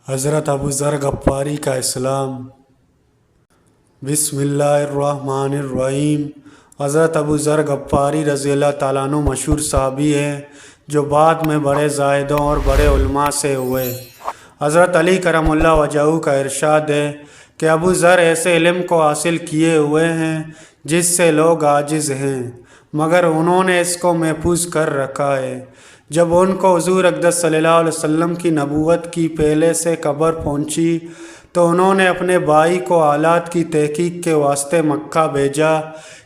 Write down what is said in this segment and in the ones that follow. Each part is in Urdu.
حضرت ابو ذر غفاری کا اسلام۔ بسم اللہ الرحمن الرحیم۔ حضرت ابو ذر غفاری رضی اللہ تعالیٰ عنہ مشہور صحابی ہیں جو بعد میں بڑے زاہدوں اور بڑے علماء سے ہوئے۔ حضرت علی کرم اللہ وجہہ کا ارشاد ہے کہ ابو ذر ایسے علم کو حاصل کیے ہوئے ہیں جس سے لوگ عاجز ہیں، مگر انہوں نے اس کو محفوظ کر رکھا ہے۔ جب ان کو حضور اقدس صلی اللہ علیہ وسلم کی نبوت کی پہلے سے خبر پہنچی تو انہوں نے اپنے بھائی کو حالات کی تحقیق کے واسطے مکہ بھیجا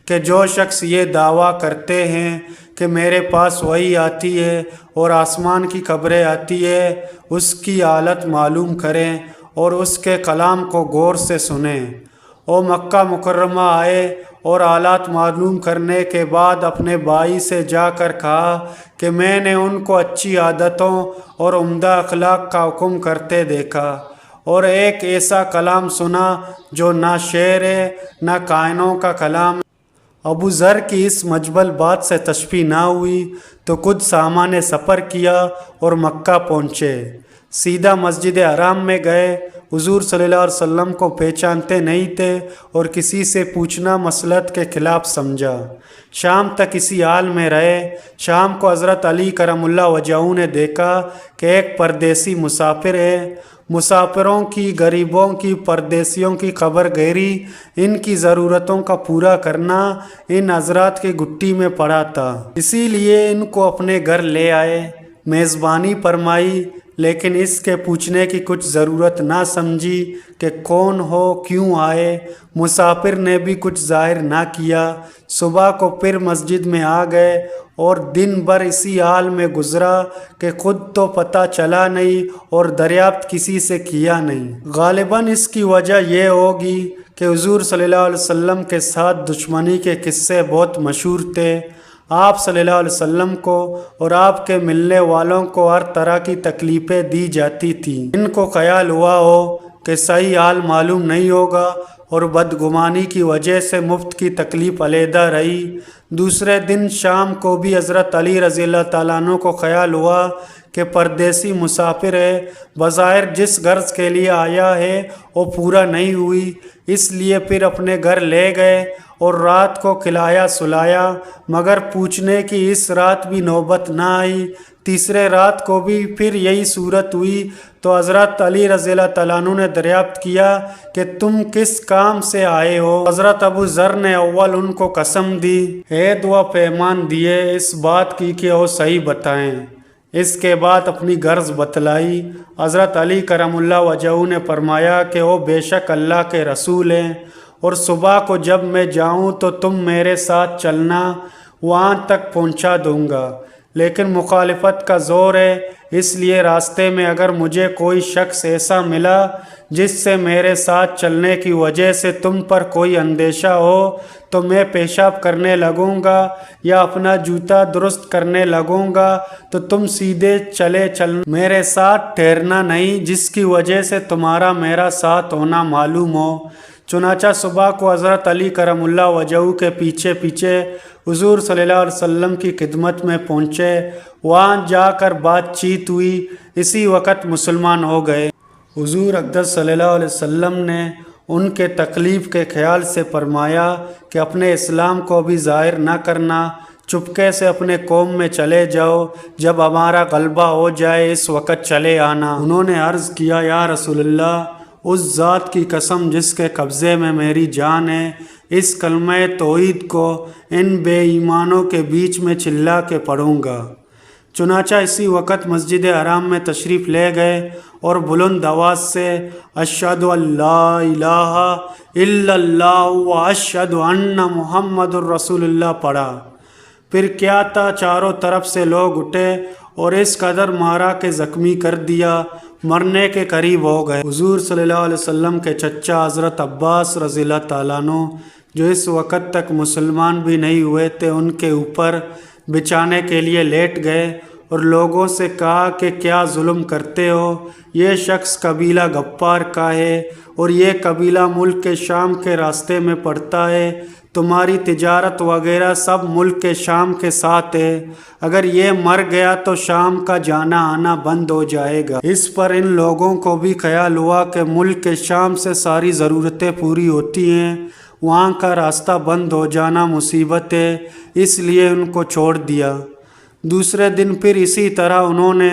کہ جو شخص یہ دعویٰ کرتے ہیں کہ میرے پاس وحی آتی ہے اور آسمان کی خبریں آتی ہے، اس کی حالت معلوم کریں اور اس کے کلام کو غور سے سنیں۔ وہ مکہ مکرمہ آئے اور حالات معلوم کرنے کے بعد اپنے بھائی سے جا کر کہا کہ میں نے ان کو اچھی عادتوں اور عمدہ اخلاق کا حکم کرتے دیکھا اور ایک ایسا کلام سنا جو نہ شعر ہے نہ کائنوں کا کلام۔ ابو ذر کی اس مجمل بات سے تشفی نہ ہوئی تو خود سامان سفر کیا اور مکہ پہنچے۔ سیدھا مسجد حرام میں گئے۔ حضور صلی اللہ علیہ وسلم کو پہچانتے نہیں تھے اور کسی سے پوچھنا مصلحت کے خلاف سمجھا۔ شام تک اسی حال میں رہے۔ شام کو حضرت علی کرم اللہ وجہہ نے دیکھا کہ ایک پردیسی مسافر ہے۔ مسافروں کی، غریبوں کی، پردیسیوں کی خبر گیری، ان کی ضرورتوں کا پورا کرنا ان حضرات کی گٹی میں پڑا تھا، اسی لیے ان کو اپنے گھر لے آئے، میزبانی فرمائی، لیکن اس کے پوچھنے کی کچھ ضرورت نہ سمجھی کہ کون ہو، کیوں آئے۔ مسافر نے بھی کچھ ظاہر نہ کیا۔ صبح کو پھر مسجد میں آ گئے اور دن بھر اسی حال میں گزرا کہ خود تو پتہ چلا نہیں اور دریافت کسی سے کیا نہیں۔ غالباً اس کی وجہ یہ ہوگی کہ حضور صلی اللہ علیہ وسلم کے ساتھ دشمنی کے قصے بہت مشہور تھے۔ آپ صلی اللہ علیہ وسلم کو اور آپ کے ملنے والوں کو ہر طرح کی تکلیفیں دی جاتی تھیں۔ ان کو خیال ہوا ہو کہ صحیح حال معلوم نہیں ہوگا اور بدگمانی کی وجہ سے مفت کی تکلیف علیحدہ رہی۔ دوسرے دن شام کو بھی حضرت علی رضی اللہ تعالیٰ عنہ کو خیال ہوا کہ پردیسی مسافر ہے، بظاہر جس غرض کے لیے آیا ہے وہ پورا نہیں ہوئی، اس لیے پھر اپنے گھر لے گئے اور رات کو کھلایا سلایا، مگر پوچھنے کی اس رات بھی نوبت نہ آئی۔ تیسرے رات کو بھی پھر یہی صورت ہوئی تو حضرت علی رضی اللہ تعالیٰ عنہ نے دریافت کیا کہ تم کس کام سے آئے ہو؟ حضرت ابو ذر نے اول ان کو قسم دی، عہد و پیمان دیے اس بات کی کہ وہ صحیح بتائیں۔ اس کے بعد اپنی غرض بتلائی۔ حضرت علی کرم اللہ وجہہ نے فرمایا کہ وہ بے شک اللہ کے رسول ہیں اور صبح کو جب میں جاؤں تو تم میرے ساتھ چلنا، وہاں تک پہنچا دوں گا، لیکن مخالفت کا زور ہے، اس لیے راستے میں اگر مجھے کوئی شخص ایسا ملا جس سے میرے ساتھ چلنے کی وجہ سے تم پر کوئی اندیشہ ہو تو میں پیشاب کرنے لگوں گا یا اپنا جوتا درست کرنے لگوں گا تو تم سیدھے چلے چلنا، میرے ساتھ ٹھہرنا نہیں، جس کی وجہ سے تمہارا میرا ساتھ ہونا معلوم ہو۔ چنانچہ صبح کو حضرت علی کرم اللہ وجہہ کے پیچھے پیچھے حضور صلی اللہ علیہ وسلم کی خدمت میں پہنچے۔ وہاں جا کر بات چیت ہوئی، اسی وقت مسلمان ہو گئے۔ حضور اقدس صلی اللہ علیہ وسلم نے ان کے تکلیف کے خیال سے فرمایا کہ اپنے اسلام کو بھی ظاہر نہ کرنا، چپکے سے اپنے قوم میں چلے جاؤ، جب ہمارا غلبہ ہو جائے اس وقت چلے آنا۔ انہوں نے عرض کیا، یا رسول اللہ، اس ذات کی قسم جس کے قبضے میں میری جان ہے، اس کلمہ توحید کو ان بے ایمانوں کے بیچ میں چلا کے پڑھوں گا۔ چنانچہ اسی وقت مسجد حرام میں تشریف لے گئے اور بلند آواز سے اشہد ان لا الہ الا اللہ و اشہد ان محمد الرسول اللہ پڑھا۔ پھر کیا تھا، چاروں طرف سے لوگ اٹھے اور اس قدر مارا کہ زخمی کر دیا، مرنے کے قریب ہو گئے۔ حضور صلی اللہ علیہ وسلم کے چچا حضرت عباس رضی اللہ تعالیٰ عنہ جو اس وقت تک مسلمان بھی نہیں ہوئے تھے، ان کے اوپر بچھانے کے لیے لیٹ گئے اور لوگوں سے کہا کہ کیا ظلم کرتے ہو؟ یہ شخص قبیلہ غفار کا ہے اور یہ قبیلہ ملک کے شام کے راستے میں پڑتا ہے، تمہاری تجارت وغیرہ سب ملک کے شام کے ساتھ ہے، اگر یہ مر گیا تو شام کا جانا آنا بند ہو جائے گا۔ اس پر ان لوگوں کو بھی خیال ہوا کہ ملک کے شام سے ساری ضرورتیں پوری ہوتی ہیں، وہاں کا راستہ بند ہو جانا مصیبت ہے، اس لیے ان کو چھوڑ دیا۔ دوسرے دن پھر اسی طرح انہوں نے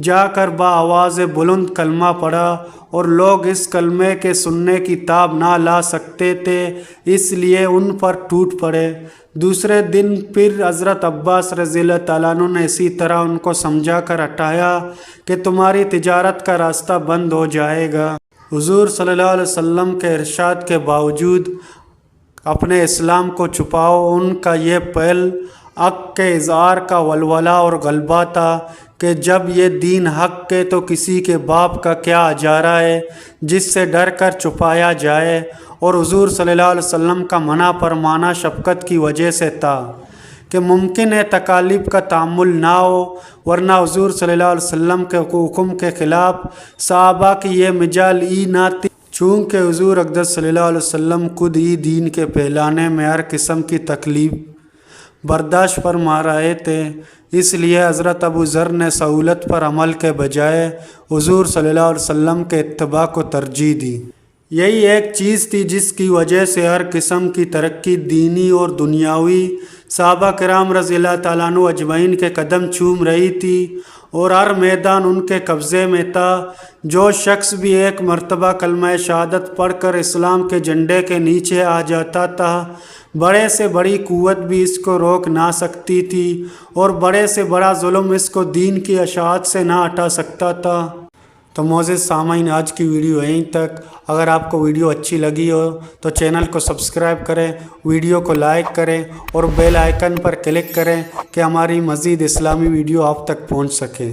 جا کر بآواز بلند کلمہ پڑھا، اور لوگ اس کلمے کے سننے کی تاب نہ لا سکتے تھے، اس لیے ان پر ٹوٹ پڑے۔ دوسرے دن پھر حضرت عباس رضی اللہ تعالیٰ عنہ نے اسی طرح ان کو سمجھا کر ہٹایا کہ تمہاری تجارت کا راستہ بند ہو جائے گا۔ حضور صلی اللہ علیہ وسلم کے ارشاد کے باوجود اپنے اسلام کو چھپاؤ، ان کا یہ پہل حق کے اظہار کا ولولہ اور غلبہ تھا کہ جب یہ دین حق کے تو کسی کے باپ کا کیا اجارہ ہے جس سے ڈر کر چھپایا جائے، اور حضور صلی اللہ علیہ وسلم کا منع فرمانا شفقت کی وجہ سے تھا کہ ممکن ہے تکالیف کا تحمل نہ ہو، ورنہ حضور صلی اللہ علیہ وسلم کے حکم کے خلاف صحابہ کی یہ مجال ہی نہ تھی۔ چونکہ حضور اقدس صلی اللہ علیہ وسلم خود ہی دین کے پھیلانے میں ہر قسم کی تکلیف برداشت فرما رہے تھے، اس لیے حضرت ابو ذر نے سہولت پر عمل کے بجائے حضور صلی اللہ علیہ وسلم کے اتباع کو ترجیح دی۔ یہی ایک چیز تھی جس کی وجہ سے ہر قسم کی ترقی دینی اور دنیاوی صحابہ کرام رضی اللہ تعالیٰ عنہ اجمعین کے قدم چوم رہی تھی، اور ہر میدان ان کے قبضے میں تھا۔ جو شخص بھی ایک مرتبہ کلمہ شہادت پڑھ کر اسلام کے جھنڈے کے نیچے آ جاتا تھا، بڑے سے بڑی قوت بھی اس کو روک نہ سکتی تھی، اور بڑے سے بڑا ظلم اس کو دین کی اشاعت سے نہ ہٹا سکتا تھا۔ تو معزز سامعین، آج کی ویڈیو یہیں تک۔ اگر آپ کو ویڈیو اچھی لگی ہو تو چینل کو سبسکرائب کریں، ویڈیو کو لائک کریں اور بیل آئیکن پر کلک کریں کہ ہماری مزید اسلامی ویڈیو آپ تک پہنچ سکے۔